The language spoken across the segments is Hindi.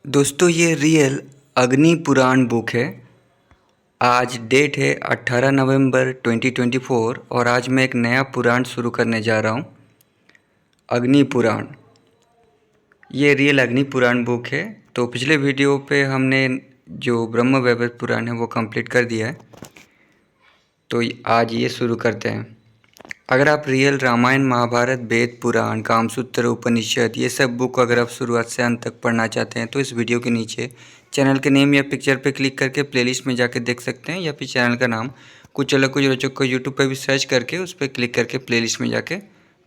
दोस्तों ये रियल अग्नि पुराण बुक है। आज डेट है 18 नवंबर 2024 और आज मैं एक नया पुराण शुरू करने जा रहा हूँ, अग्नि पुराण। ये रियल अग्नि पुराण बुक है। तो पिछले वीडियो पे हमने जो ब्रह्म वैवर्त पुराण है वो कंप्लीट कर दिया है। तो आज ये शुरू करते हैं। अगर आप रियल रामायण, महाभारत, वेद, पुराण, कामसूत्र, उपनिषद ये सब बुक अगर आप शुरुआत से अंत तक पढ़ना चाहते हैं तो इस वीडियो के नीचे चैनल के नेम या पिक्चर पे क्लिक करके प्लेलिस्ट में जाके देख सकते हैं, या फिर चैनल का नाम कुछ अलग कुछ रोचक को यूट्यूब पे भी सर्च करके उस पर क्लिक करके प्लेलिस्ट में जाके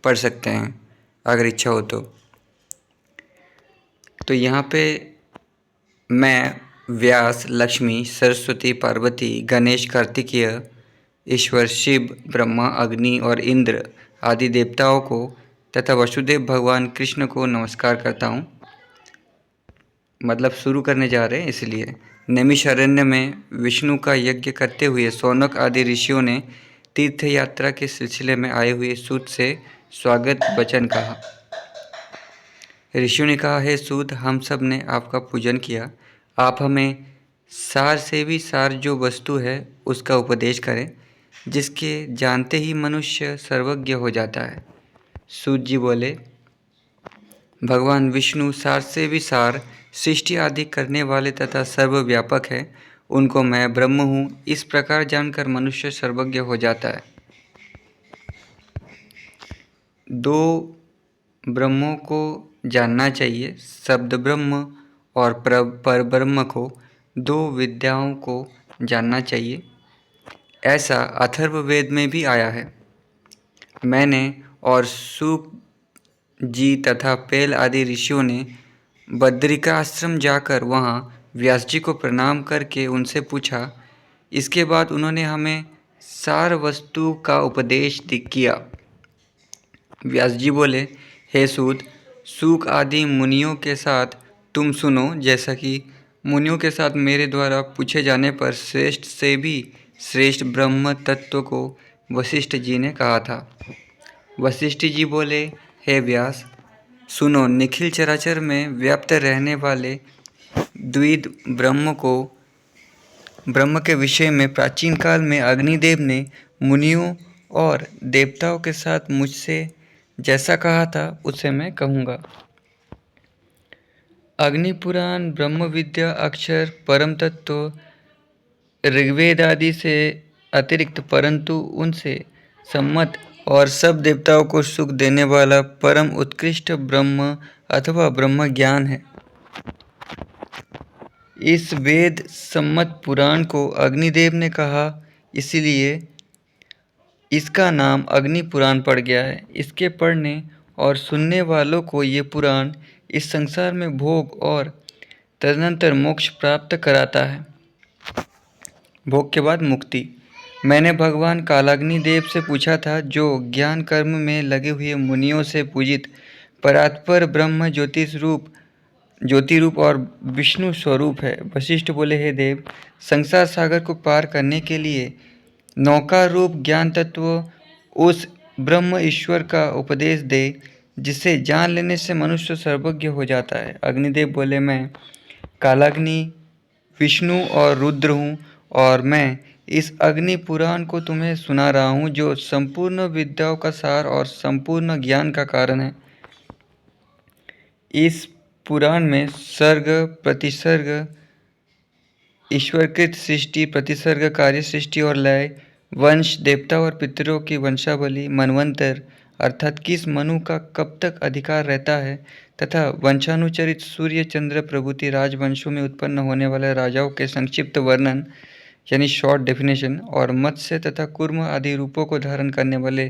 पढ़ सकते हैं अगर इच्छा हो तो यहाँ पे मैं व्यास, लक्ष्मी, सरस्वती, पार्वती, गणेश, कार्तिकेय, ईश्वर शिव, ब्रह्मा, अग्नि और इंद्र आदि देवताओं को तथा वसुदेव भगवान कृष्ण को नमस्कार करता हूँ। मतलब शुरू करने जा रहे हैं इसलिए। नैमिषारण्य में विष्णु का यज्ञ करते हुए शौनक आदि ऋषियों ने तीर्थ यात्रा के सिलसिले में आए हुए सूत से स्वागत वचन कहा। ऋषियों ने कहा, हे सूत, हम सब ने आपका पूजन किया। आप हमें सार से भी सार जो वस्तु है उसका उपदेश करें, जिसके जानते ही मनुष्य सर्वज्ञ हो जाता है। सूत जी बोले, भगवान विष्णु सार से भी सार, सृष्टि आदि करने वाले तथा सर्वव्यापक है। उनको मैं ब्रह्म हूँ, इस प्रकार जानकर मनुष्य सर्वज्ञ हो जाता है। दो ब्रह्मों को जानना चाहिए, शब्द ब्रह्म और पर ब्रह्म को, दो विद्याओं को जानना चाहिए। ऐसा अथर्ववेद में भी आया है। मैंने और सूक जी तथा पेल आदि ऋषियों ने बद्रिका आश्रम जाकर वहाँ व्यास जी को प्रणाम करके उनसे पूछा। इसके बाद उन्होंने हमें सार वस्तु का उपदेश किया। व्यास जी बोले, हे सूत, सूक आदि मुनियों के साथ तुम सुनो, जैसा कि मुनियों के साथ मेरे द्वारा पूछे जाने पर श्रेष्ठ से भी श्रेष्ठ ब्रह्म तत्व को वशिष्ठ जी ने कहा था। वशिष्ठ जी बोले, हे व्यास, सुनो, निखिल चराचर में व्याप्त रहने वाले द्विद ब्रह्म के विषय में प्राचीन काल में अग्निदेव ने मुनियों और देवताओं के साथ मुझसे जैसा कहा था उसे मैं कहूँगा। अग्नि पुराण ब्रह्म विद्या, अक्षर, परम तत्व, ऋग्वेद आदि से अतिरिक्त परंतु उनसे सम्मत और सब देवताओं को सुख देने वाला परम उत्कृष्ट ब्रह्म अथवा ब्रह्म ज्ञान है। इस वेद सम्मत पुराण को अग्निदेव ने कहा, इसलिए इसका नाम अग्नि पुराण पड़ गया है। इसके पढ़ने और सुनने वालों को ये पुराण इस संसार में भोग और तदनंतर मोक्ष प्राप्त कराता है। भोग के बाद मुक्ति। मैंने भगवान कालाग्नि देव से पूछा था, जो ज्ञान कर्म में लगे हुए मुनियों से पूजित परात्पर ब्रह्म ज्योति रूप और विष्णु स्वरूप है। वशिष्ठ बोले, हे देव, संसार सागर को पार करने के लिए नौका रूप ज्ञान तत्व उस ब्रह्म ईश्वर का उपदेश दे, जिसे जान लेने से मनुष्य सर्वज्ञ हो जाता है। अग्निदेव बोले, मैं कालाग्नि, विष्णु और रुद्र हूँ और मैं इस अग्नि पुराण को तुम्हें सुना रहा हूँ, जो संपूर्ण विद्याओं का सार और संपूर्ण ज्ञान का कारण है। इस पुराण में सर्ग प्रतिसर्ग, ईश्वरकृत सृष्टि, प्रतिसर्ग, कार्य सृष्टि और लय, वंश, देवता और पितरों की वंशावली, मनवंतर अर्थात किस मनु का कब तक अधिकार रहता है, तथा वंशानुचरित सूर्य चंद्र प्रभृति राजवंशों में उत्पन्न होने वाले राजाओं के संक्षिप्त वर्णन यानी शॉर्ट डेफिनेशन, और मत्स्य तथा कूर्म आदि रूपों को धारण करने वाले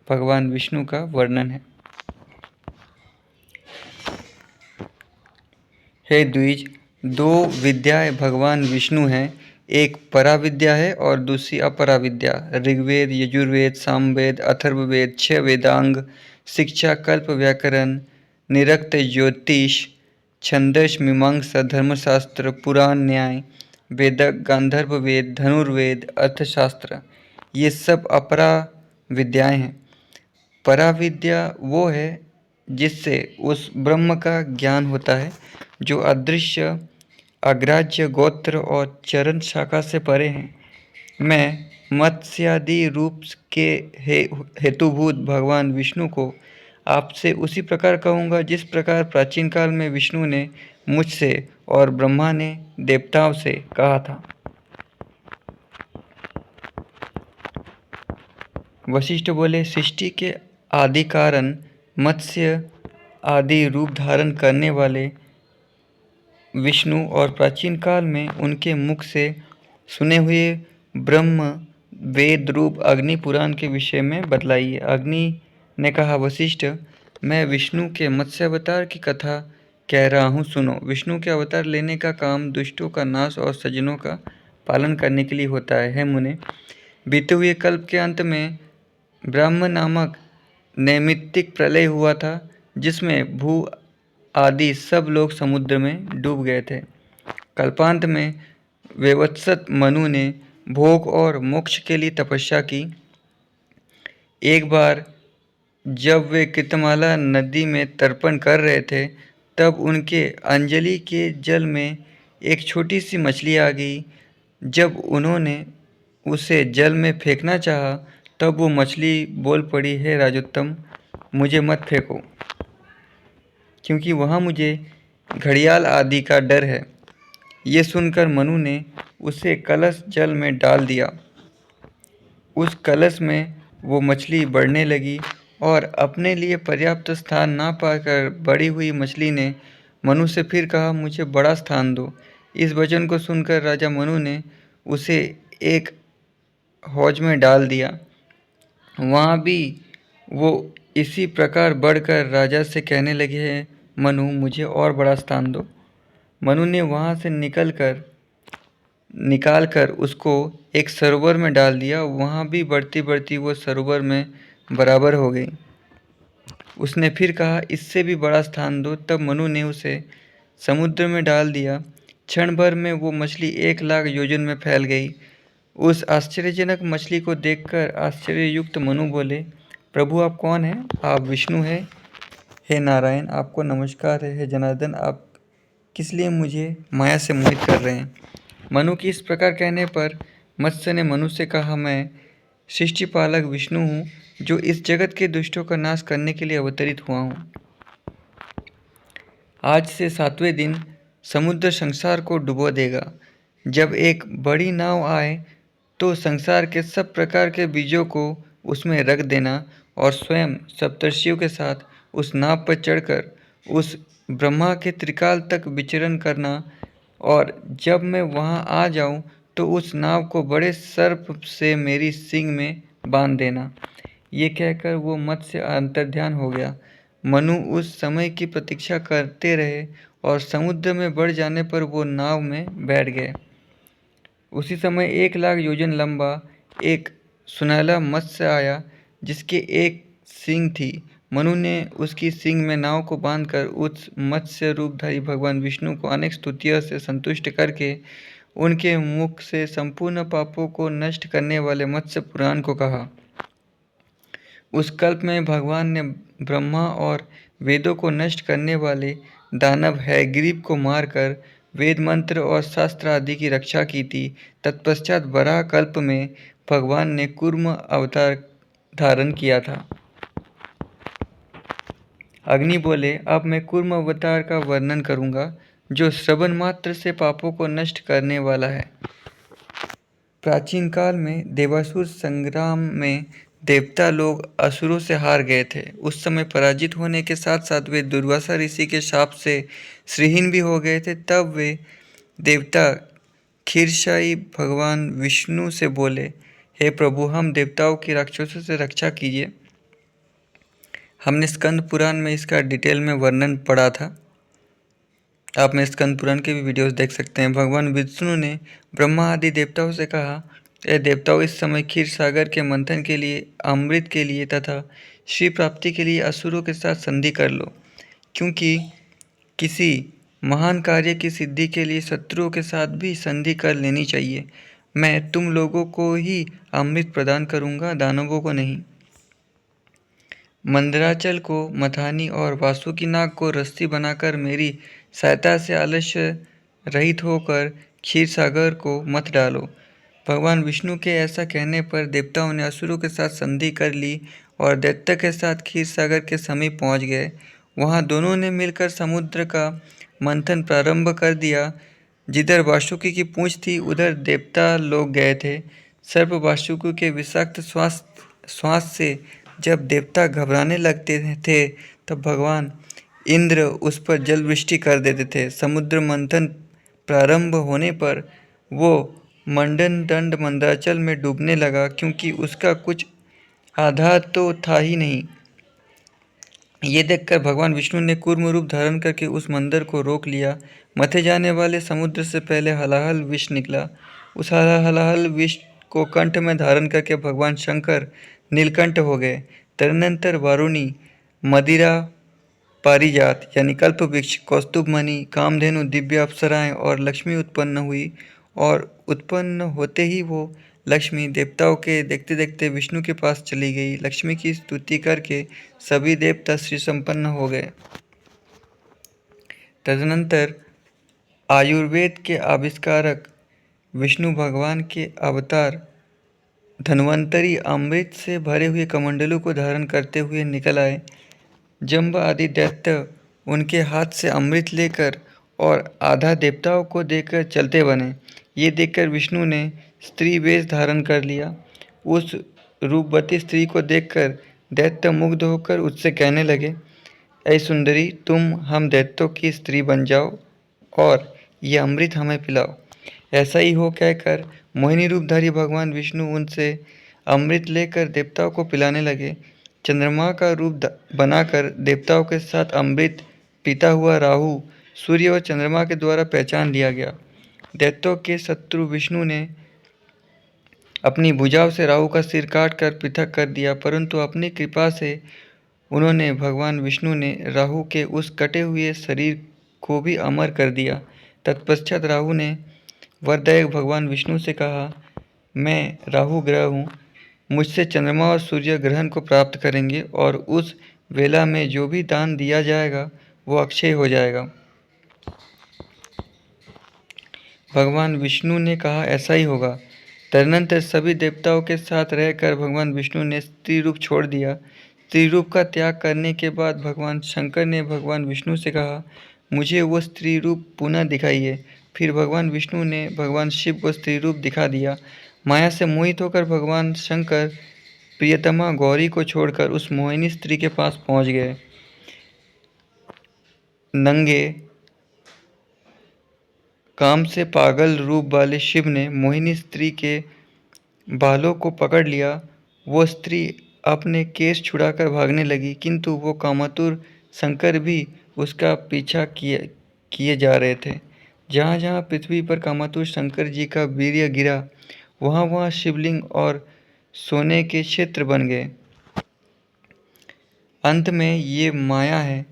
भगवान विष्णु का वर्णन है। हे द्विज, दो विद्याएं भगवान विष्णु हैं, एक पराविद्या है और दूसरी अपराविद्या। ऋग्वेद, यजुर्वेद, सामवेद, अथर्ववेद, 6 वेदांग, शिक्षा, कल्प, व्याकरण, निरक्त, ज्योतिष, छंदस, मीमांसा, धर्मशास्त्र, पुराण, न्याय, वेदक, गांधर्व वेद, धनुर्वेद, अर्थशास्त्र, ये सब अपरा विद्याएं हैं। पराविद्या वो है जिससे उस ब्रह्म का ज्ञान होता है जो अदृश्य, अग्राह्य गोत्र और चरण शाखा से परे हैं। मैं मत्स्यादि रूप के हेतुभूत भगवान विष्णु को आपसे उसी प्रकार कहूँगा जिस प्रकार प्राचीन काल में विष्णु ने मुझसे और ब्रह्मा ने देवताओं से कहा था। वशिष्ठ बोले, सृष्टि के आदि कारण मत्स्य आदि रूप धारण करने वाले विष्णु और प्राचीन काल में उनके मुख से सुने हुए ब्रह्म वेद रूप अग्नि पुराण के विषय में बतलाइए। अग्नि ने कहा, वशिष्ठ, मैं विष्णु के मत्स्य अवतार की कथा कह रहा हूँ, सुनो। विष्णु के अवतार लेने का काम दुष्टों का नाश और सज्जनों का पालन करने के लिए होता है। हे मुने, बीते हुए कल्प के अंत में ब्रह्म नामक नैमित्तिक प्रलय हुआ था, जिसमें भू आदि सब लोग समुद्र में डूब गए थे। कल्पांत में वैवस्वत मनु ने भोग और मोक्ष के लिए तपस्या की। एक बार जब वे कृतमाला नदी में तर्पण कर रहे थे, तब उनके अंजलि के जल में एक छोटी सी मछली आ गई। जब उन्होंने उसे जल में फेंकना चाहा, तब वो मछली बोल पड़ी, हे राजोत्तम, मुझे मत फेंको, क्योंकि वहाँ मुझे घड़ियाल आदि का डर है। ये सुनकर मनु ने उसे कलश जल में डाल दिया। उस कलश में वो मछली बढ़ने लगी और अपने लिए पर्याप्त स्थान ना पाकर बड़ी हुई मछली ने मनु से फिर कहा, मुझे बड़ा स्थान दो। इस वचन को सुनकर राजा मनु ने उसे एक हौज में डाल दिया। वहाँ भी वो इसी प्रकार बढ़कर राजा से कहने लगे, हैं मनु, मुझे और बड़ा स्थान दो। मनु ने वहाँ से निकाल कर उसको एक सरोवर में डाल दिया। वहाँ भी बढ़ती बढ़ती वो सरोवर में बराबर हो गई। उसने फिर कहा, इससे भी बड़ा स्थान दो। तब मनु ने उसे समुद्र में डाल दिया। क्षण भर में वो मछली 1,00,000 योजन में फैल गई। उस आश्चर्यजनक मछली को देखकर आश्चर्ययुक्त मनु बोले, प्रभु, आप कौन हैं? आप विष्णु हैं? हे नारायण, आपको नमस्कार है। हे जनार्दन, आप किस लिए मुझे माया से मोहित कर रहे हैं? मनु की इस प्रकार कहने पर मत्स्य ने मनु से कहा, मैं सृष्टि पालक विष्णु हूँ, जो इस जगत के दुष्टों का नाश करने के लिए अवतरित हुआ हूँ। आज से 7वें दिन समुद्र संसार को डुबो देगा। जब एक बड़ी नाव आए तो संसार के सब प्रकार के बीजों को उसमें रख देना और स्वयं सप्तर्षियों के साथ उस नाव पर चढ़कर उस ब्रह्मा के त्रिकाल तक विचरण करना, और जब मैं वहाँ आ जाऊँ तो उस नाव को बड़े सर्प से मेरी सींग में बांध देना। ये कहकर वो मत्स्य अंतर्ध्यान हो गया। मनु उस समय की प्रतीक्षा करते रहे और समुद्र में बढ़ जाने पर वो नाव में बैठ गए। उसी समय 1,00,000 योजन लंबा एक सुनहला मत्स्य आया, जिसके एक सींग थी। मनु ने उसकी सींग में नाव को बांधकर उस मत्स्य रूपधारी भगवान विष्णु को अनेक स्तुतियों से संतुष्ट करके उनके मुख से संपूर्ण पापों को नष्ट करने वाले मत्स्य पुराण को कहा। उस कल्प में भगवान ने ब्रह्मा और वेदों को नष्ट करने वाले दानव हैग्रीव को मारकर वेद मंत्र और शास्त्र आदि की रक्षा की थी। तत्पश्चात वराह कल्प में भगवान ने कूर्म अवतार धारण किया था। अग्नि बोले, अब मैं कूर्म अवतार का वर्णन करूंगा, जो श्रवण मात्र से पापों को नष्ट करने वाला है। प्राचीन काल में देवासुर संग्राम में देवता लोग असुरों से हार गए थे। उस समय पराजित होने के साथ साथ वे दुर्वासा ऋषि के शाप से श्रीहीन भी हो गए थे। तब वे देवता क्षीरसाई भगवान विष्णु से बोले, हे प्रभु, हम देवताओं की राक्षसों से रक्षा कीजिए। हमने स्कंद पुराण में इसका डिटेल में वर्णन पढ़ा था। आप में स्कंद पुराण के भी वीडियोस देख सकते हैं। भगवान विष्णु ने ब्रह्मा आदि देवताओं से कहा, ये देवताओं, इस समय क्षीर सागर के मंथन के लिए, अमृत के लिए तथा श्री प्राप्ति के लिए असुरों के साथ संधि कर लो, क्योंकि किसी महान कार्य की सिद्धि के लिए शत्रुओं के साथ भी संधि कर लेनी चाहिए। मैं तुम लोगों को ही अमृत प्रदान करूँगा, दानवों को नहीं। मंदराचल को मथानी और वासुकी नाग को रस्सी बनाकर मेरी सहायता से आलस्य रहित होकर क्षीर सागर को मत डालो। भगवान विष्णु के ऐसा कहने पर देवताओं ने असुरों के साथ संधि कर ली और दैत्य के साथ क्षीर सागर के समीप पहुंच गए। वहां दोनों ने मिलकर समुद्र का मंथन प्रारंभ कर दिया। जिधर वासुकी की पूंछ थी उधर देवता लोग गए थे। सर्प वासुकी के विषाक्त श्वास से जब देवता घबराने लगते थे तब भगवान इंद्र उस पर जल वृष्टि कर देते थे। समुद्र मंथन प्रारंभ होने पर वो मंडन दंड मंदराचल में डूबने लगा, क्योंकि उसका कुछ आधार तो था ही नहीं। ये देखकर भगवान विष्णु ने कूर्म रूप धारण करके उस मंदिर को रोक लिया। मथे जाने वाले समुद्र से पहले हलाहल विष निकला। उस हलाहल विष को कंठ में धारण करके भगवान शंकर नीलकंठ हो गए। तदनंतर वारुणी, मदिरा, पारिजात यानी कल्प वृक्ष, कौस्तुभ मणि, कामधेनु, दिव्य अप्सराएं और लक्ष्मी उत्पन्न हुई। और उत्पन्न होते ही वो लक्ष्मी देवताओं के देखते देखते विष्णु के पास चली गई। लक्ष्मी की स्तुति करके सभी देवता श्री संपन्न हो गए। तदनंतर आयुर्वेद के आविष्कारक विष्णु भगवान के अवतार धन्वंतरी अमृत से भरे हुए कमंडलों को धारण करते हुए निकल आए। जंब आदि दैत्य उनके हाथ से अमृत लेकर और आधा देवताओं को देकर चलते बने। ये देखकर विष्णु ने स्त्री वेश धारण कर लिया। उस रूपवती स्त्री को देखकर दैत्य मुग्ध होकर उससे कहने लगे, ऐ सुंदरी, तुम हम दैत्यों की स्त्री बन जाओ और ये अमृत हमें पिलाओ। ऐसा ही हो कहकर मोहिनी रूपधारी भगवान विष्णु उनसे अमृत लेकर देवताओं को पिलाने लगे। चंद्रमा का रूप बनाकर देवताओं के साथ अमृत पीता हुआ राहु सूर्य और चंद्रमा के द्वारा पहचान लिया गया। दैत्यों के शत्रु विष्णु ने अपनी भुजाओं से राहु का सिर काट कर पृथक कर दिया, परंतु अपनी कृपा से उन्होंने भगवान विष्णु ने राहु के उस कटे हुए शरीर को भी अमर कर दिया। तत्पश्चात राहु ने वरदायक भगवान विष्णु से कहा, मैं राहु ग्रह हूँ, मुझसे चंद्रमा और सूर्य ग्रहण को प्राप्त करेंगे और उस वेला में जो भी दान दिया जाएगा वो अक्षय हो जाएगा। भगवान विष्णु ने कहा, ऐसा ही होगा। तदनंतर सभी देवताओं के साथ रहकर भगवान विष्णु ने स्त्री रूप छोड़ दिया। स्त्री रूप का त्याग करने के बाद भगवान शंकर ने भगवान विष्णु से कहा, मुझे वो स्त्री रूप पुनः दिखाइए। फिर भगवान विष्णु ने भगवान शिव को स्त्री रूप दिखा दिया। माया से मोहित होकर भगवान शंकर प्रियतमा गौरी को छोड़कर उस मोहिनी स्त्री के पास पहुंच गए। नंगे काम से पागल रूप वाले शिव ने मोहिनी स्त्री के बालों को पकड़ लिया। वो स्त्री अपने केस छुड़ाकर भागने लगी, किंतु वो कामातुर शंकर भी उसका पीछा किए जा रहे थे। जहाँ जहाँ पृथ्वी पर कामातुर शंकर जी का वीर्य गिरा, वहाँ वहाँ शिवलिंग और सोने के क्षेत्र बन गए। अंत में ये माया है,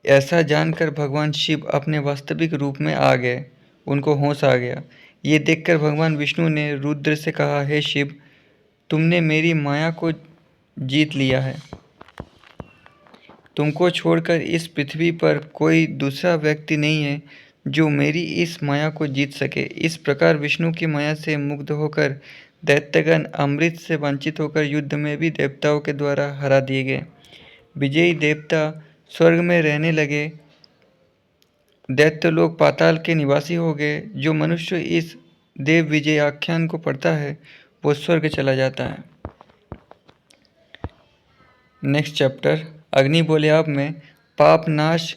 ऐसा जानकर भगवान शिव अपने वास्तविक रूप में आ गए। उनको होश आ गया। ये देखकर भगवान विष्णु ने रुद्र से कहा, हे शिव, तुमने मेरी माया को जीत लिया है। तुमको छोड़कर इस पृथ्वी पर कोई दूसरा व्यक्ति नहीं है जो मेरी इस माया को जीत सके। इस प्रकार विष्णु की माया से मुग्ध होकर दैत्यगण अमृत से वंचित होकर युद्ध में भी देवताओं के द्वारा हरा दिए गए। विजयी देवता स्वर्ग में रहने लगे। दैत्य लोग पाताल के निवासी हो गए। जो मनुष्य इस देव विजय आख्यान को पढ़ता है वो स्वर्ग चला जाता है। Next chapter. अग्नि बोले, अब मैं पाप नाश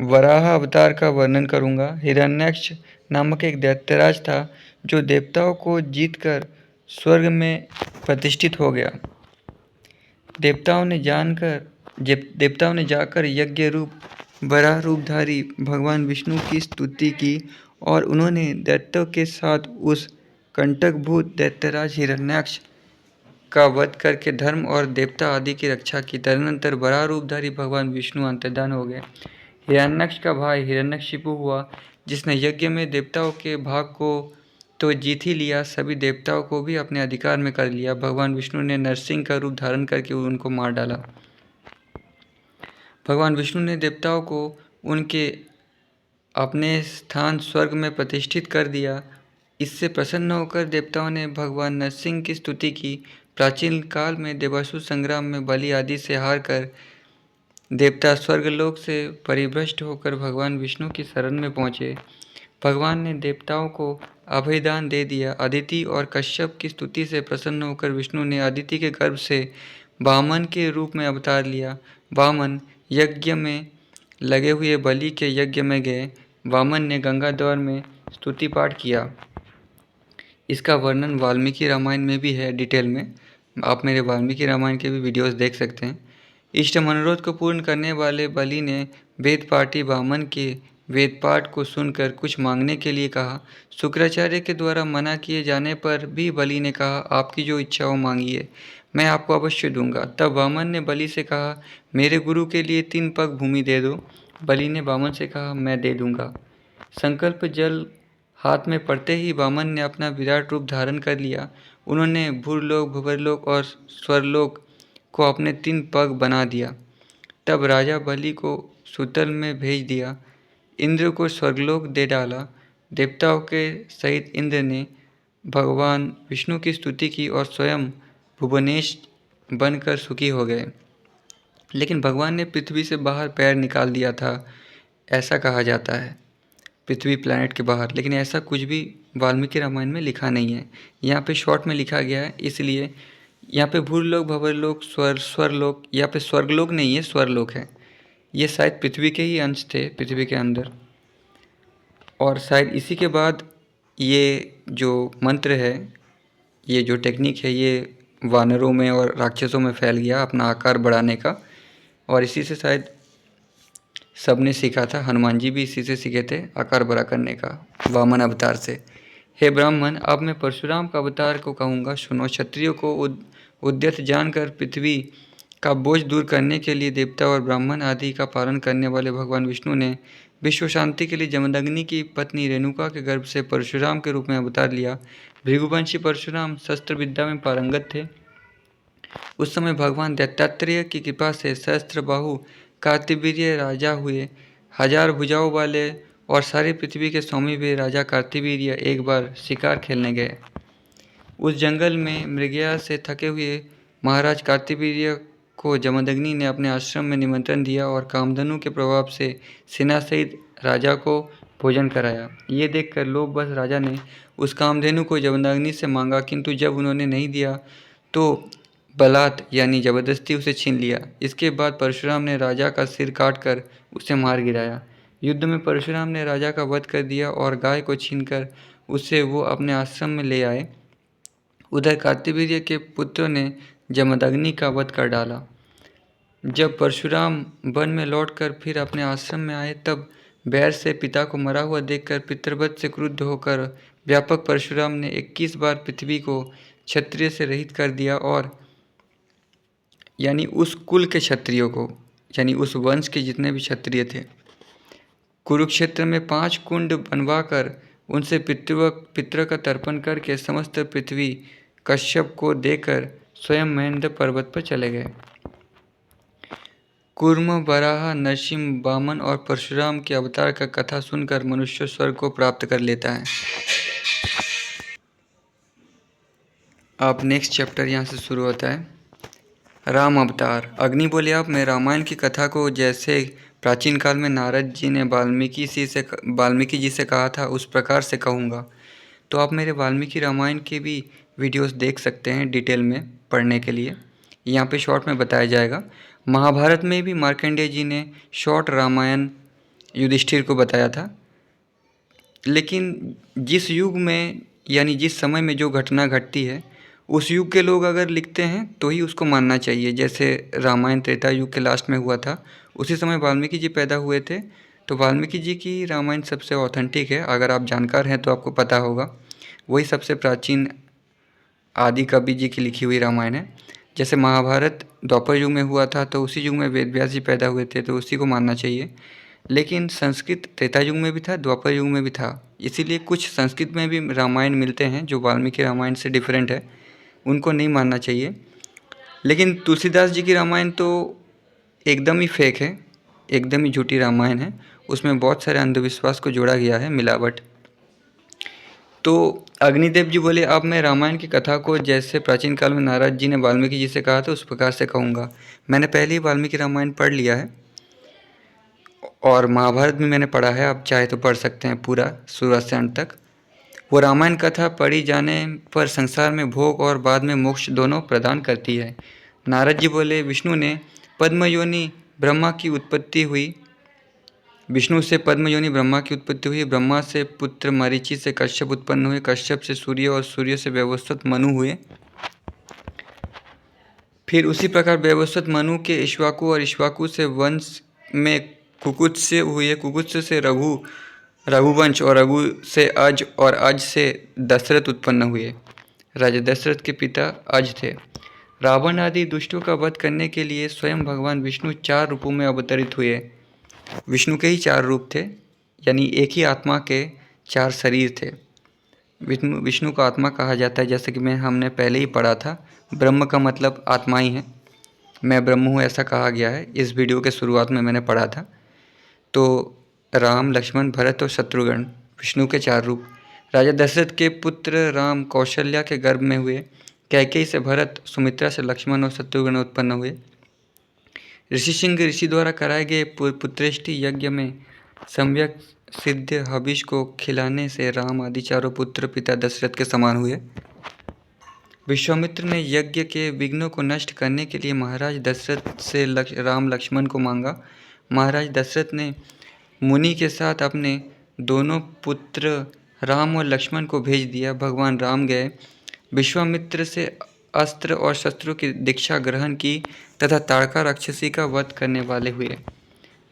वराह अवतार का वर्णन करूंगा। हिरण्याक्ष नामक एक दैत्यराज था जो देवताओं को जीतकर स्वर्ग में प्रतिष्ठित हो गया। देवताओं ने जाकर यज्ञ रूप वराह रूपधारी भगवान विष्णु की स्तुति की और उन्होंने दैत्यों के साथ उस कंटकभूत दैत्यराज हिरण्याक्ष का वध करके धर्म और देवता आदि की रक्षा की। तदनंतर वराह रूपधारी भगवान विष्णु अंतर्धान हो गए। हिरण्याक्ष का भाई हिरण्यकशिपु हुआ, जिसने यज्ञ में देवताओं के भाग को तो जीत ही लिया, सभी देवताओं को भी अपने अधिकार में कर लिया। भगवान विष्णु ने नरसिंह का रूप धारण करके उनको मार डाला। भगवान विष्णु ने देवताओं को उनके अपने स्थान स्वर्ग में प्रतिष्ठित कर दिया। इससे प्रसन्न होकर देवताओं ने भगवान नरसिंह की स्तुति की। प्राचीन काल में देवासुर संग्राम में बलि आदि से हार कर देवता स्वर्गलोक से परिभ्रष्ट होकर भगवान विष्णु की शरण में पहुँचे। भगवान ने देवताओं को अभयदान दे दिया। अदिति और कश्यप की स्तुति से प्रसन्न होकर विष्णु ने अदिति के गर्भ से वामन के रूप में अवतार लिया। वामन यज्ञ में लगे हुए बलि के यज्ञ में गए। वामन ने गंगा द्वार में स्तुति पाठ किया। इसका वर्णन वाल्मीकि रामायण में भी है डिटेल में। आप मेरे वाल्मीकि रामायण के भी वीडियोस देख सकते हैं। इष्ट मनोरथ को पूर्ण करने वाले बलि ने वेद पाठी वामन के वेद पाठ को सुनकर कुछ मांगने के लिए कहा। शुक्राचार्य के द्वारा मना किए जाने पर भी बलि ने कहा, आपकी जो इच्छा हो मांगिए, मैं आपको अवश्य दूंगा। तब वामन ने बलि से कहा, मेरे गुरु के लिए 3 पग भूमि दे दो। बलि ने वामन से कहा, मैं दे दूंगा। संकल्प जल हाथ में पड़ते ही वामन ने अपना विराट रूप धारण कर लिया। उन्होंने भूरलोक, भुवरलोक और स्वरलोक को अपने 3 पग बना दिया। तब राजा बलि को सुतल में भेज दिया। इंद्र को स्वर्गलोक दे डाला। देवताओं के सहित इंद्र ने भगवान विष्णु की स्तुति की और स्वयं भुवनेश बनकर सुखी हो गए। लेकिन भगवान ने पृथ्वी से बाहर पैर निकाल दिया था, ऐसा कहा जाता है, पृथ्वी प्लैनेट के बाहर। लेकिन ऐसा कुछ भी वाल्मीकि रामायण में लिखा नहीं है। यहाँ पे शॉर्ट में लिखा गया है, इसलिए यहाँ पे भूरलोक, भंवरलोक, स्वरलोक, यहाँ पे स्वर्गलोक नहीं है, स्वरलोक है। ये शायद पृथ्वी के ही अंश थे, पृथ्वी के अंदर। और शायद इसी के बाद ये जो मंत्र है, ये जो टेक्निक है, ये वानरों में और राक्षसों में फैल गया अपना आकार बढ़ाने का। और इसी से शायद सब ने सीखा था। हनुमान जी भी इसी से सीखे थे, आकार बड़ा करने का, वामन अवतार से। हे ब्राह्मण, अब मैं परशुराम का अवतार को कहूँगा, सुनो। क्षत्रियों को उद्यत जानकर पृथ्वी का बोझ दूर करने के लिए देवता और ब्राह्मण आदि का पालन करने वाले भगवान विष्णु ने विश्व शांति के लिए जमदग्नि की पत्नी रेणुका के गर्भ से परशुराम के रूप में अवतार लिया। भृगुवंशी परशुराम शस्त्र विद्या में पारंगत थे। उस समय भगवान दत्तात्रेय की कृपा से सहस्त्रबाहु कार्तिवीर्य राजा हुए। 1000 भुजाओं वाले और सारी पृथ्वी के स्वामी हुए राजा कार्तिवीर्य एक बार शिकार खेलने गए। उस जंगल में मृगया से थके हुए महाराज कार्तिवीर्य को जमदग्नि ने अपने आश्रम में निमंत्रण दिया और कामधनु के प्रभाव से सेना सहित राजा को भोजन कराया। ये देखकर लोभवश राजा ने उस कामधेनु को जमदग्नि से मांगा, किंतु जब उन्होंने नहीं दिया तो बलात् यानी जबरदस्ती उसे छीन लिया। इसके बाद परशुराम ने राजा का सिर काटकर उसे मार गिराया। युद्ध में परशुराम ने राजा का वध कर दिया और गाय को छीनकर उसे वो अपने आश्रम में ले आए। उधर कार्तिवीर्य के पुत्रों ने जमदग्नि का वध कर डाला। जब परशुराम वन में लौटकर फिर अपने आश्रम में आए, तब बैर से पिता को मरा हुआ देखकर पितृवध से क्रुद्ध होकर व्यापक परशुराम ने 21 बार पृथ्वी को क्षत्रिय से रहित कर दिया, और यानी उस कुल के क्षत्रियों को, यानी उस वंश के जितने भी क्षत्रिय थे। कुरुक्षेत्र में 5 कुंड बनवाकर उनसे पितृ का तर्पण करके समस्त पृथ्वी कश्यप को देकर स्वयं महेंद्र पर्वत पर चले गए। कूर्म, वराह, नरसिंह, वामन और परशुराम के अवतार का कथा सुनकर मनुष्य स्वर्ग को प्राप्त कर लेता है। अब नेक्स्ट चैप्टर यहाँ से शुरू होता है। राम अवतार। अग्नि बोले, अब मैं रामायण की कथा को जैसे प्राचीन काल में नारद जी ने वाल्मीकि जी से कहा था, उस प्रकार से कहूँगा। तो आप मेरे वाल्मीकि रामायण के भी वीडियोस देख सकते हैं डिटेल में पढ़ने के लिए। यहाँ पे शॉर्ट में बताया जाएगा। महाभारत में भी मार्कंडेय जी ने शॉर्ट रामायण युधिष्ठिर को बताया था। लेकिन जिस युग में, यानी जिस समय में जो घटना घटती है, उस युग के लोग अगर लिखते हैं तो ही उसको मानना चाहिए। जैसे रामायण त्रेता युग के लास्ट में हुआ था, उसी समय वाल्मीकि जी पैदा हुए थे, तो वाल्मीकि जी की रामायण सबसे ऑथेंटिक है। अगर आप जानकार हैं तो आपको पता होगा, वही सबसे प्राचीन आदि कवि जी की लिखी हुई रामायण है। जैसे महाभारत द्वापर युग में हुआ था, तो उसी युग में वेद व्यास जी पैदा हुए थे, तो उसी को मानना चाहिए। लेकिन संस्कृत त्रेता युग में भी था, द्वापर युग में भी था, इसीलिए कुछ संस्कृत में भी रामायण मिलते हैं जो वाल्मीकि रामायण से डिफरेंट है, उनको नहीं मानना चाहिए। लेकिन तुलसीदास जी की रामायण तो एकदम ही फेक है, एकदम ही झूठी रामायण है। उसमें बहुत सारे अंधविश्वास को जोड़ा गया है, मिलावट। तो अग्निदेव जी बोले, अब मैं रामायण की कथा को जैसे प्राचीन काल में नारद जी ने वाल्मीकि जी से कहा था उस प्रकार से कहूँगा। मैंने पहले ही वाल्मीकि रामायण पढ़ लिया है और महाभारत भी मैंने पढ़ा है, आप चाहे तो पढ़ सकते हैं पूरा शुरुआत से अंत तक। वो रामायण कथा पढ़ी जाने पर संसार में भोग और बाद में मोक्ष दोनों प्रदान करती है। नारद जी बोले, विष्णु ने पद्मयोनि ब्रह्मा की उत्पत्ति हुई विष्णु से पद्मयोनि ब्रह्मा की उत्पत्ति हुई। ब्रह्मा से पुत्र मरीचि से कश्यप उत्पन्न हुए। कश्यप से सूर्य और सूर्य से व्यवस्थित मनु हुए। फिर उसी प्रकार व्यवस्थित मनु के इक्ष्वाकु और इक्ष्वाकु से वंश में कुकुत्स्य हुए। कुकुत्स्य से रघुवंश और रघु से अज और अज से दशरथ उत्पन्न हुए। राजा दशरथ के पिता अज थे। रावण आदि दुष्टों का वध करने के लिए स्वयं भगवान विष्णु 4 रूपों में अवतरित हुए। विष्णु के ही 4 रूप थे, यानी एक ही आत्मा के 4 शरीर थे। विष्णु को आत्मा कहा जाता है, जैसे कि हमने पहले ही पढ़ा था। ब्रह्म का मतलब आत्मा ही है। मैं ब्रह्म हूँ ऐसा कहा गया है, इस वीडियो के शुरुआत में मैंने पढ़ा था। तो राम, लक्ष्मण, भरत और शत्रुघ्न विष्णु के 4 रूप। राजा दशरथ के पुत्र राम कौशल्या के गर्भ में हुए। कैकेयी से भरत, सुमित्रा से लक्ष्मण और शत्रुघ्न उत्पन्न हुए। ऋषि सिंह ऋषि द्वारा कराए गए पुत्रेष्टि यज्ञ में सम्यक सिद्ध हविष को खिलाने से राम आदि 4 पुत्र पिता दशरथ के समान हुए। विश्वामित्र ने यज्ञ के विघ्नों को नष्ट करने के लिए महाराज दशरथ से राम लक्ष्मण को मांगा। महाराज दशरथ ने मुनि के साथ अपने दोनों पुत्र राम और लक्ष्मण को भेज दिया। भगवान राम गए, विश्वामित्र से अस्त्र और शस्त्रों की दीक्षा ग्रहण की तथा ताड़का राक्षसी का वध करने वाले हुए।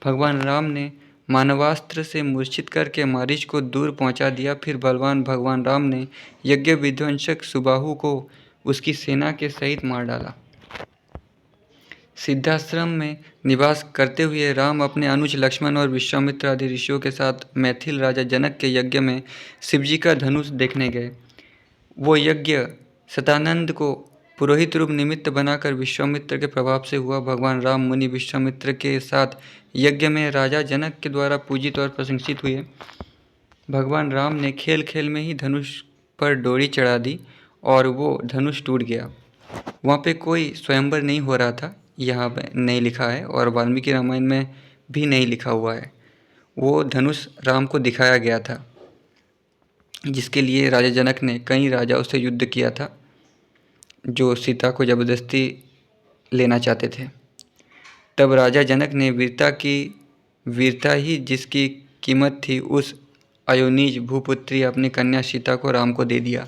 भगवान राम ने मानवास्त्र से मूर्छित करके मारीच को दूर पहुंचा दिया। फिर बलवान भगवान राम ने यज्ञ विध्वंसक सुबाहु को उसकी सेना के सहित मार डाला। सिद्धाश्रम में निवास करते हुए राम अपने अनुज लक्ष्मण और विश्वामित्र आदि ऋषियों के साथ मैथिल राजा जनक के यज्ञ में शिवजी का धनुष देखने गए। वो यज्ञ सतानंद को पुरोहित रूप निमित्त बनाकर विश्वामित्र के प्रभाव से हुआ। भगवान राम मुनि विश्वामित्र के साथ यज्ञ में राजा जनक के द्वारा पूजित और प्रशंसित हुए। भगवान राम ने खेल खेल में ही धनुष पर डोरी चढ़ा दी और वो धनुष टूट गया। वहाँ पे कोई स्वयंवर नहीं हो रहा था, यहाँ पे नहीं लिखा है और वाल्मीकि रामायण में भी नहीं लिखा हुआ है। वो धनुष राम को दिखाया गया था, जिसके लिए राजा जनक ने कई राजाओं से युद्ध किया था जो सीता को ज़बरदस्ती लेना चाहते थे। तब राजा जनक ने वीरता ही जिसकी कीमत थी, उस अयोनिज भूपुत्री अपनी कन्या सीता को राम को दे दिया।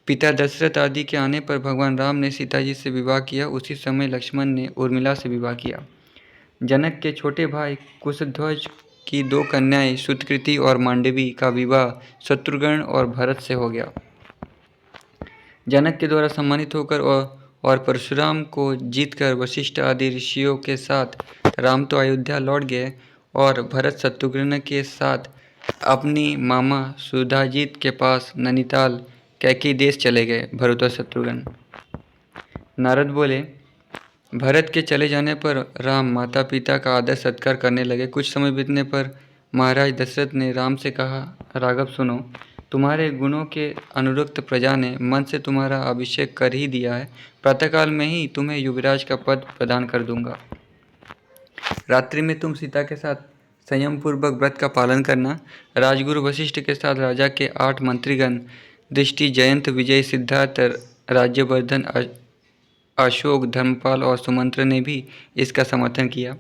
पिता दशरथ आदि के आने पर भगवान राम ने सीता जी से विवाह किया। उसी समय लक्ष्मण ने उर्मिला से विवाह किया। जनक के छोटे भाई कुशध्वज की 2 कन्याएं सुतकृति और मांडवी का विवाह शत्रुघ्न और भरत से हो गया। जनक के द्वारा सम्मानित होकर और परशुराम को जीतकर वशिष्ठ आदि ऋषियों के साथ राम तो अयोध्या लौट गए और भरत शत्रुघ्न के साथ अपनी मामा सुधाजीत के पास नैनीताल कैकेयी देश चले गए। भरत और शत्रुघ्न। नारद बोले, भरत के चले जाने पर राम माता पिता का आदर सत्कार करने लगे। कुछ समय बीतने पर महाराज दशरथ ने राम से कहा, राघव सुनो, तुम्हारे गुणों के अनुरक्त प्रजा ने मन से तुम्हारा अभिषेक कर ही दिया है। प्रातःकाल में ही तुम्हें युवराज का पद प्रदान कर दूंगा। रात्रि में तुम सीता के साथ संयम पूर्वक व्रत का पालन करना। राजगुरु वशिष्ठ के साथ राजा के 8 मंत्रीगण दृष्टि, जयंत, विजय, सिद्धार्थ, राज्यवर्धन, अशोक, धर्मपाल और सुमंत्र ने भी इसका समर्थन किया।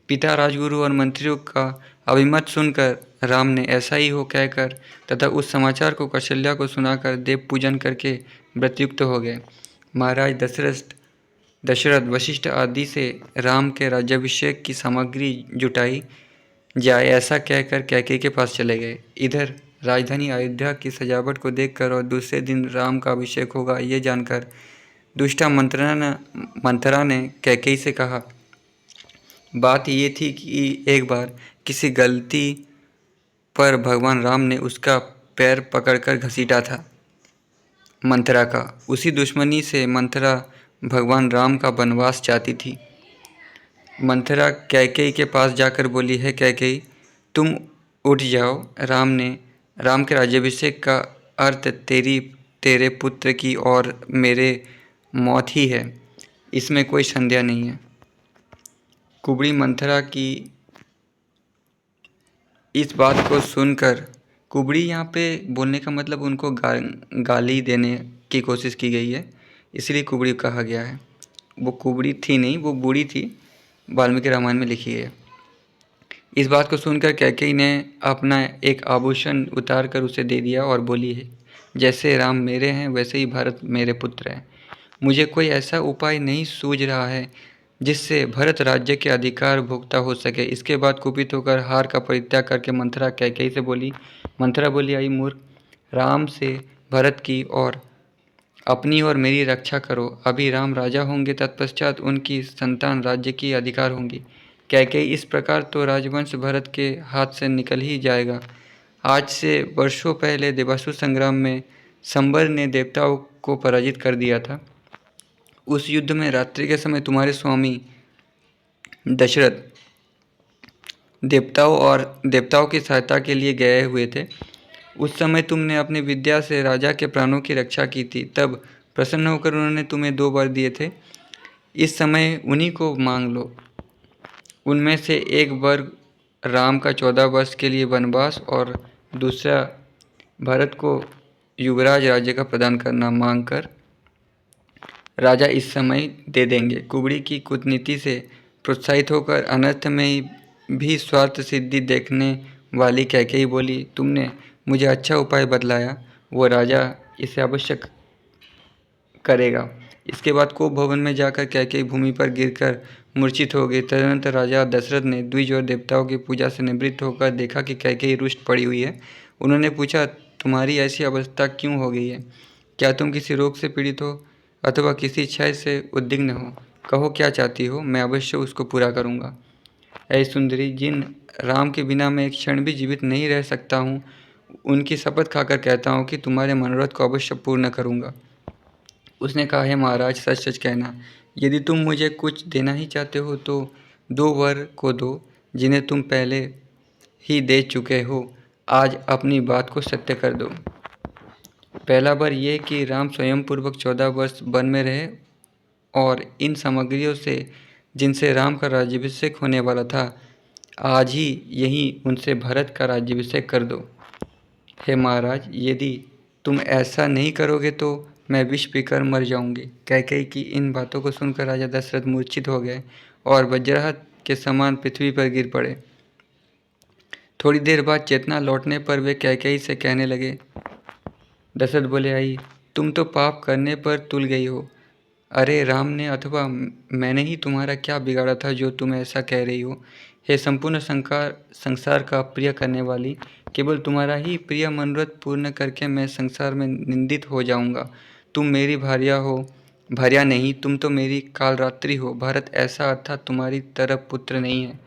पिता, राजगुरु और मंत्रियों का अभिमत सुनकर राम ने ऐसा ही हो कहकर तथा उस समाचार को कौशल्या को सुनाकर देव पूजन करके व्रतयुक्त हो गए। महाराज दशरथ वशिष्ठ आदि से राम के राज्याभिषेक की सामग्री जुटाई जाए ऐसा कहकर कैकेयी के पास चले गए। इधर राजधानी अयोध्या की सजावट को देखकर और दूसरे दिन राम का अभिषेक होगा ये जानकर दुष्टा मंथरा ने कैकेयी से कहा, बात ये थी कि एक बार किसी गलती पर भगवान राम ने उसका पैर पकड़कर घसीटा था मंथरा का। उसी दुश्मनी से मंथरा भगवान राम का वनवास चाहती थी। मंथरा कैकेयी के पास जाकर बोली, है कैकेयी, तुम उठ जाओ। राम के राज्याभिषेक का अर्थ तेरे पुत्र की और मेरे मौत ही है, इसमें कोई संदेह नहीं है। कुबड़ी मंथरा की इस बात को सुनकर, कुबड़ी यहाँ पे बोलने का मतलब उनको गाली देने की कोशिश की गई है, इसलिए कुबड़ी कहा गया है। वो कुबड़ी थी नहीं, वो बूढ़ी थी, वाल्मीकि रामायण में लिखी है। इस बात को सुनकर कैकेयी ने अपना एक आभूषण उतार कर उसे दे दिया और बोली है, जैसे राम मेरे हैं वैसे ही भरत मेरे पुत्र हैं। मुझे कोई ऐसा उपाय नहीं सूझ रहा है जिससे भरत राज्य के अधिकार भोक्ता हो सके। इसके बाद कुपित होकर हार का परित्याग करके मंथरा कैकेयी से बोली, मंथरा बोली, आई मूर्ख, राम से भरत की और अपनी और मेरी रक्षा करो। अभी राम राजा होंगे, तत्पश्चात उनकी संतान राज्य की अधिकार होंगी। कैकेयी, इस प्रकार तो राजवंश भरत के हाथ से निकल ही जाएगा। आज से वर्षों पहले देवासुर संग्राम में संबर ने देवताओं को पराजित कर दिया था। उस युद्ध में रात्रि के समय तुम्हारे स्वामी दशरथ देवताओं की सहायता के लिए गए हुए थे। उस समय तुमने अपनी विद्या से राजा के प्राणों की रक्षा की थी। तब प्रसन्न होकर उन्होंने तुम्हें 2 वर दिए थे। इस समय उन्हीं को मांग लो। उनमें से एक वर राम का 14 वर्ष के लिए वनवास और दूसरा भरत को युवराज राज्य का प्रदान करना मांग कर राजा इस समय दे देंगे। कुबड़ी की कूटनीति से प्रोत्साहित होकर अनर्थ में भी स्वार्थ सिद्धि देखने वाली कैकेयी बोली, तुमने मुझे अच्छा उपाय बतलाया, वो राजा इसे आवश्यक करेगा। इसके बाद कोप भवन में जाकर कैकेयी भूमि पर गिरकर मूर्छित हो गई। तदनंतर राजा दशरथ ने द्विज और देवताओं की पूजा से निवृत्त होकर देखा कि कैकेयी रुष्ट पड़ी हुई है। उन्होंने पूछा, तुम्हारी ऐसी अवस्था क्यों हो गई है? क्या तुम किसी रोग से पीड़ित हो अथवा किसी क्षय से उद्विग्न हो? कहो क्या चाहती हो, मैं अवश्य उसको पूरा करूँगा। ऐ सुंदरी, जिन राम के बिना मैं एक क्षण भी जीवित नहीं रह सकता हूँ, उनकी शपथ खाकर कहता हूँ कि तुम्हारे मनोरथ को अवश्य पूर्ण करूँगा। उसने कहा, है महाराज, सच सच कहना, यदि तुम मुझे कुछ देना ही चाहते हो तो 2 वर को दो, जिन्हें तुम पहले ही दे चुके हो। आज अपनी बात को सत्य कर दो। पहला वर ये कि राम स्वयं पूर्वक 14 वर्ष वन में रहे और इन सामग्रियों से जिनसे राम का राज्याभिषेक होने वाला था, आज ही यहीं उनसे भरत का राज्याभिषेक कर दो। हे महाराज, यदि तुम ऐसा नहीं करोगे तो मैं विष पीकर मर जाऊंगी। कैकेयी की इन बातों को सुनकर राजा दशरथ मूर्छित हो गए और वज्राहत के समान पृथ्वी पर गिर पड़े। थोड़ी देर बाद चेतना लौटने पर वे कैकेयी से कहने लगे, दशरथ बोले, आई, तुम तो पाप करने पर तुल गई हो। अरे राम ने अथवा मैंने ही तुम्हारा क्या बिगाड़ा था जो तुम ऐसा कह रही हो? हे संपूर्ण संसार का प्रिय करने वाली, केवल तुम्हारा ही प्रिय मनोरथ पूर्ण करके मैं संसार में निंदित हो जाऊंगा। तुम मेरी भार्या नहीं, तुम तो मेरी कालरात्रि हो। भरत ऐसा अर्थात तुम्हारी तरफ पुत्र नहीं है।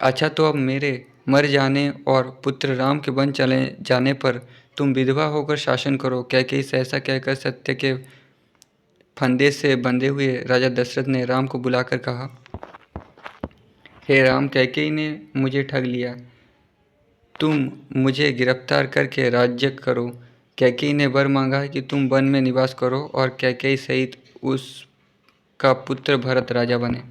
अच्छा, तो अब मेरे मर जाने और पुत्र राम के वन चले जाने पर तुम विधवा होकर शासन करो। कैकेयी से ऐसा कहकर सत्य के फंदे से बंधे हुए राजा दशरथ ने राम को बुलाकर कहा, हे राम, कैकेयी ने मुझे ठग लिया, तुम मुझे गिरफ्तार करके राज्य करो। कैकेयी ने वर मांगा है कि तुम वन में निवास करो और कैकेयी सहित उसका पुत्र भरत राजा बने।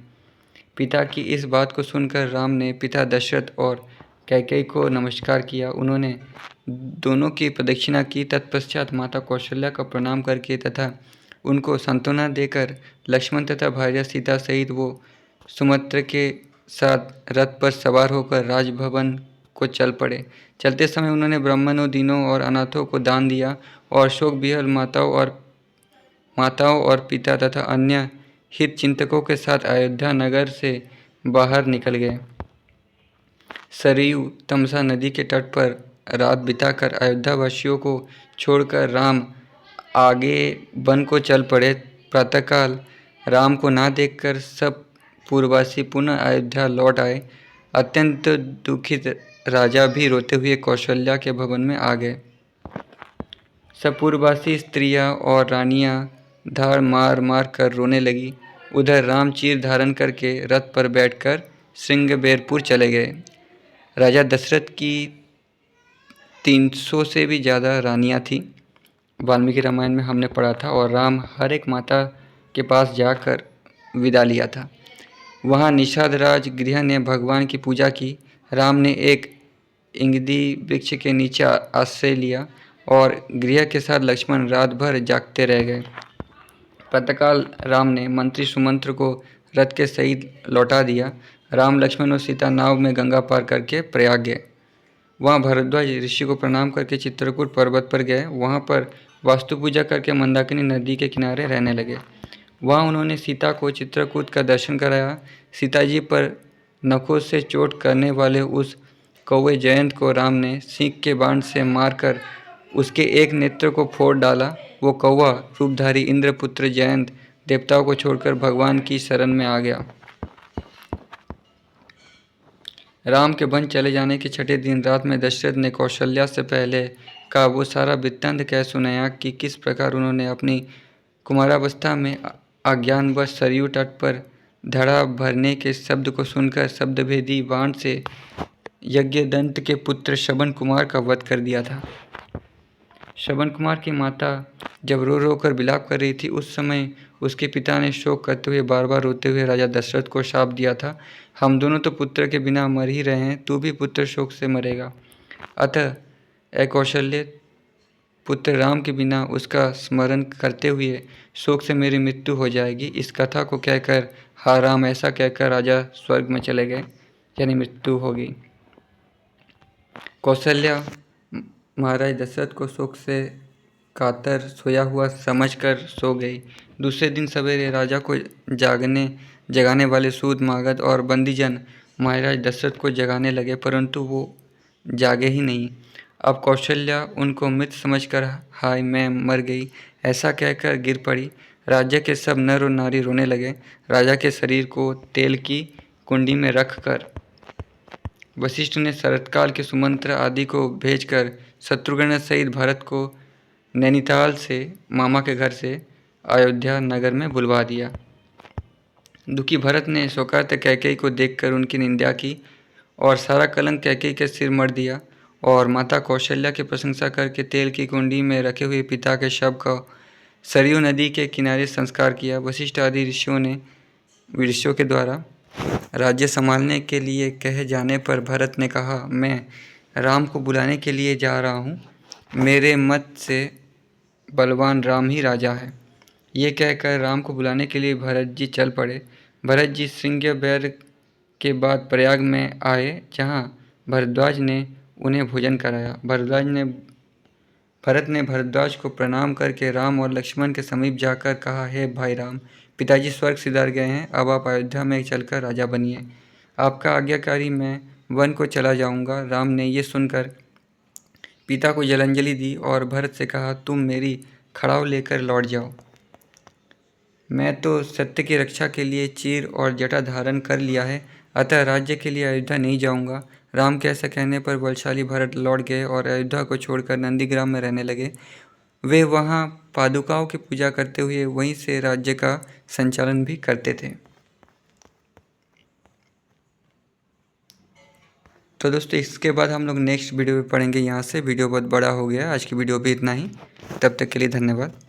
पिता की इस बात को सुनकर राम ने पिता दशरथ और कैकेयी को नमस्कार किया। उन्होंने दोनों की प्रदक्षिणा की। तत्पश्चात माता कौशल्या का प्रणाम करके तथा उनको सांत्वना देकर लक्ष्मण तथा भार्या सीता सहित वो सुमित्रा के साथ रथ पर सवार होकर राजभवन को चल पड़े। चलते समय उन्होंने ब्राह्मणों, दीनों और अनाथों को दान दिया और शोक विहल माताओं और पिता तथा अन्य हित चिंतकों के साथ अयोध्या नगर से बाहर निकल गए। सरयू तमसा नदी के तट पर रात बिताकर अयोध्या वासियों को छोड़कर राम आगे वन को चल पड़े। प्रातःकाल राम को ना देखकर सब पूर्ववासी पुनः अयोध्या लौट आए। अत्यंत दुखित राजा भी रोते हुए कौशल्या के भवन में आ गए। सब पूर्ववासी स्त्रियां और रानियां धार मार मार कर रोने लगी। उधर राम चीर धारण करके रथ पर बैठकर श्रृंगबेरपुर चले गए। राजा दशरथ की 300 से भी ज़्यादा रानियाँ थीं, वाल्मीकि रामायण में हमने पढ़ा था, और राम हर एक माता के पास जाकर विदा लिया था। वहाँ निषाद राज गृह ने भगवान की पूजा की। राम ने एक इंगदी वृक्ष के नीचे आश्रय लिया और गृह के साथ लक्ष्मण रात भर जागते रह गए। प्रातःकाल राम ने मंत्री सुमंत्र को रथ के सहित लौटा दिया। राम, लक्ष्मण और सीता नाव में गंगा पार करके प्रयाग गए। वहाँ भरद्वाज ऋषि को प्रणाम करके चित्रकूट पर्वत पर गए। वहाँ पर वास्तु पूजा करके मंदाकिनी नदी के किनारे रहने लगे। वहाँ उन्होंने सीता को चित्रकूट का दर्शन कराया। सीता जी पर नखों से चोट करने वाले उस कौवे जयंत को राम ने सींग के बाण से मारकर उसके एक नेत्र को फोड़ डाला। वो कौवा रूपधारी इंद्रपुत्र जयंत देवताओं को छोड़कर भगवान की शरण में आ गया। राम के वन चले जाने के छठे दिन रात में दशरथ ने कौशल्या से पहले का वो सारा वृत्तांत कह सुनाया कि किस प्रकार उन्होंने अपनी कुमारावस्था में अज्ञानवश सरयू तट पर धड़ा भरने के शब्द को सुनकर शब्दभेदी बाण से यज्ञदंत के पुत्र श्रवण कुमार का वध कर दिया था। श्रवण कुमार की माता जब रो रो कर विलाप कर रही थी, उस समय उसके पिता ने शोक करते हुए बार बार रोते हुए राजा दशरथ को शाप दिया था, हम दोनों तो पुत्र के बिना मर ही रहे हैं, तू भी पुत्र शोक से मरेगा। अतः ए कौशल्य, पुत्र राम के बिना उसका स्मरण करते हुए शोक से मेरी मृत्यु हो जाएगी। इस कथा को कहकर हा राम ऐसा कहकर राजा स्वर्ग में चले गए, यानी मृत्यु हो गई। कौशल्या महाराज दशरथ को शोक से कातर सोया हुआ समझकर सो गई। दूसरे दिन सवेरे राजा को जगाने वाले सूद, मागध और बंदीजन महाराज दशरथ को जगाने लगे, परंतु वो जागे ही नहीं। अब कौशल्या उनको मृत समझकर हाय मैं मर गई ऐसा कहकर गिर पड़ी। राज्य के सब नर और नारी रोने लगे। राजा के शरीर को तेल की कुंडी में रखकर वशिष्ठ ने शरतकाल के सुमंत्र आदि को भेजकर शत्रुघ्न सहित भरत को नैनीताल से मामा के घर से अयोध्या नगर में बुलवा दिया। दुखी भरत ने शोकार्त कैकेयी को देखकर उनकी निंदा की और सारा कलंक कैकेयी के सिर मढ़ दिया, और माता कौशल्या की प्रशंसा करके तेल की कुंडी में रखे हुए पिता के शव का सरयू नदी के किनारे संस्कार किया। वशिष्ठ आदि ऋषियों के द्वारा राज्य संभालने के लिए कहे जाने पर भरत ने कहा, मैं राम को बुलाने के लिए जा रहा हूँ, मेरे मत से बलवान राम ही राजा है। ये कहकर राम को बुलाने के लिए भरत जी चल पड़े। भरत जी श्रृंगबेर के बाद प्रयाग में आए, जहाँ भरद्वाज ने उन्हें भोजन कराया। भरत ने भरद्वाज को प्रणाम करके राम और लक्ष्मण के समीप जाकर कहा, हे भाई राम, पिताजी स्वर्ग सिधार गए हैं, अब आप अयोध्या में चलकर राजा बनिए। आपका आज्ञाकारी मैं वन को चला जाऊंगा। राम ने ये सुनकर पिता को जलांजलि दी और भरत से कहा, तुम मेरी खड़ाऊ लेकर लौट जाओ। मैं तो सत्य की रक्षा के लिए चीर और जटा धारण कर लिया है, अतः राज्य के लिए अयोध्या नहीं जाऊंगा। राम के ऐसा कहने पर बलशाली भरत लौट गए और अयोध्या को छोड़कर नंदीग्राम में रहने लगे। वे वहाँ पादुकाओं की पूजा करते हुए वहीं से राज्य का संचालन भी करते थे। तो दोस्तों, इसके बाद हम लोग नेक्स्ट वीडियो में पढ़ेंगे। यहाँ से वीडियो बहुत बड़ा हो गया, आज की वीडियो भी इतना ही। तब तक के लिए धन्यवाद।